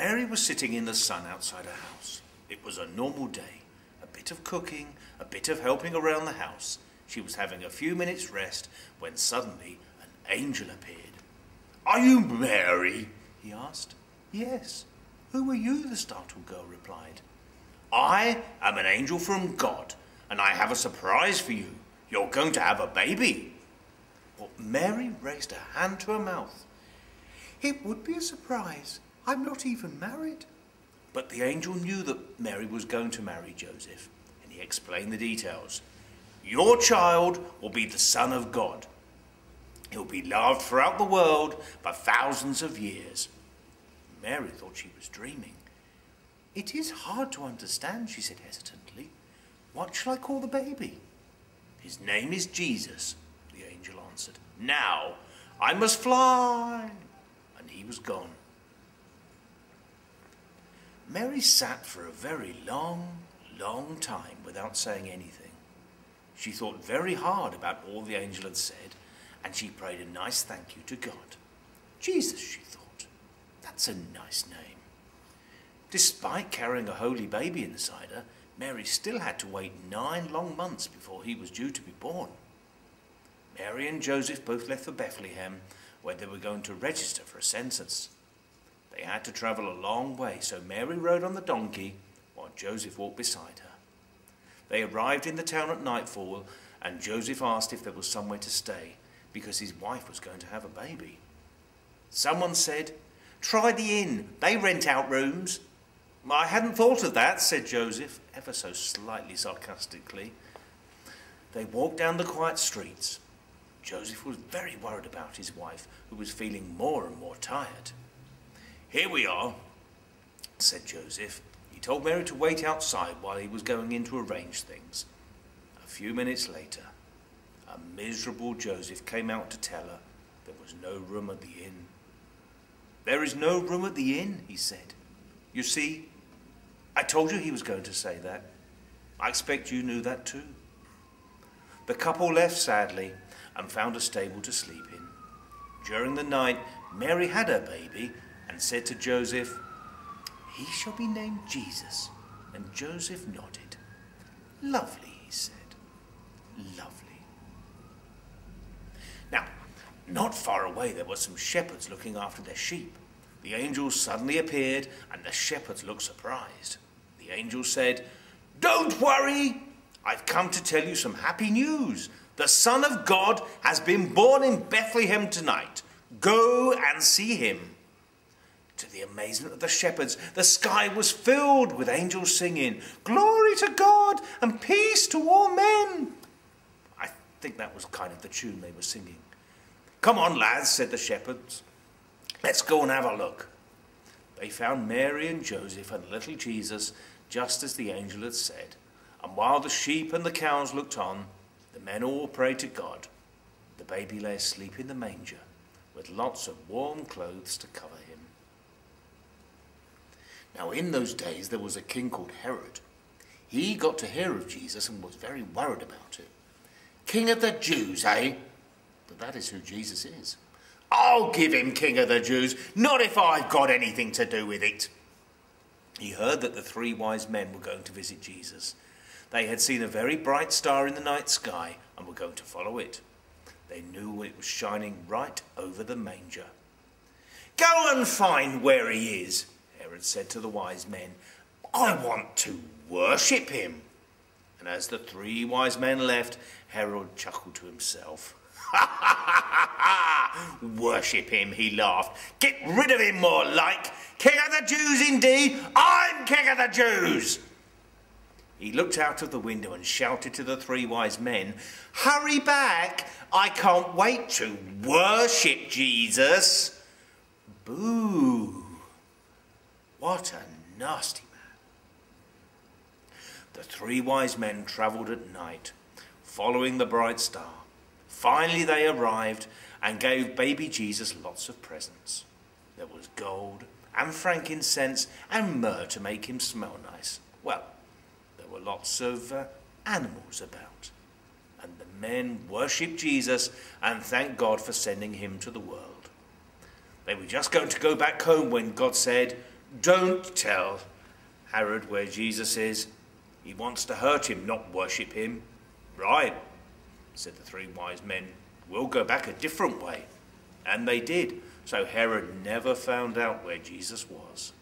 Mary was sitting in the sun outside her house. It was a normal day. A bit of cooking, a bit of helping around the house. She was having a few minutes' rest when suddenly an angel appeared. "Are you Mary?" he asked. "Yes." "Who are you?" the startled girl replied. "I am an angel from God, and I have a surprise for you. You're going to have a baby." Well, Mary raised her hand to her mouth. "It would be a surprise. I'm not even married." But the angel knew that Mary was going to marry Joseph, and he explained the details. "Your child will be the Son of God. He'll be loved throughout the world for thousands of years." Mary thought she was dreaming. "It is hard to understand," she said hesitantly. "What shall I call the baby?" "His name is Jesus," the angel answered. "Now I must fly." And he was gone. Mary sat for a very long, long time without saying anything. She thought very hard about all the angel had said, and she prayed a nice thank you to God. Jesus, she thought, that's a nice name. Despite carrying a holy baby inside her, Mary still had to wait 9 long months before he was due to be born. Mary and Joseph both left for Bethlehem, where they were going to register for a census. They had to travel a long way, so Mary rode on the donkey while Joseph walked beside her. They arrived in the town at nightfall, and Joseph asked if there was somewhere to stay, because his wife was going to have a baby. Someone said, "Try the inn, they rent out rooms." "I hadn't thought of that," said Joseph, ever so slightly sarcastically. They walked down the quiet streets. Joseph was very worried about his wife, who was feeling more and more tired. "Here we are," said Joseph. He told Mary to wait outside while he was going in to arrange things. A few minutes later, a miserable Joseph came out to tell her there was no room at the inn. "There is no room at the inn," he said. "You see, I told you he was going to say that. I expect you knew that too." The couple left sadly and found a stable to sleep in. During the night, Mary had her baby and said to Joseph, "He shall be named Jesus." And Joseph nodded. "Lovely," he said. "Lovely." Now, not far away there were some shepherds looking after their sheep. The angel suddenly appeared, and the shepherds looked surprised. The angel said, "Don't worry, I've come to tell you some happy news. The Son of God has been born in Bethlehem tonight. Go and see him." To the amazement of the shepherds, the sky was filled with angels singing, "Glory to God and peace to all men." I think that was kind of the tune they were singing. "Come on, lads," said the shepherds. "Let's go and have a look." They found Mary and Joseph and little Jesus just as the angel had said. And while the sheep and the cows looked on, the men all prayed to God. The baby lay asleep in the manger with lots of warm clothes to cover him. Now in those days there was a king called Herod. He got to hear of Jesus and was very worried about it. "King of the Jews, eh?" But that is who Jesus is. "I'll give him King of the Jews, not if I've got anything to do with it." He heard that the 3 wise men were going to visit Jesus. They had seen a very bright star in the night sky and were going to follow it. They knew it was shining right over the manger. "Go and find where he is," Herod said to the wise men. "I want to worship him." And as the 3 wise men left, Herod chuckled to himself. "Ha ha ha ha! Worship him," he laughed. "Get rid of him more like. King of the Jews indeed. I'm King of the Jews." He looked out of the window and shouted to the 3 wise men, "Hurry back. I can't wait to worship Jesus." Boo! What a nasty man. The 3 wise men travelled at night, following the bright star. Finally they arrived and gave baby Jesus lots of presents. There was gold and frankincense and myrrh to make him smell nice. Well, there were lots of animals about. And the men worshipped Jesus and thanked God for sending him to the world. They were just going to go back home when God said, Don't tell Herod where Jesus is. He wants to hurt him, not worship him. Right, said the three wise men. We'll go back a different way. And they did. So Herod never found out where Jesus was.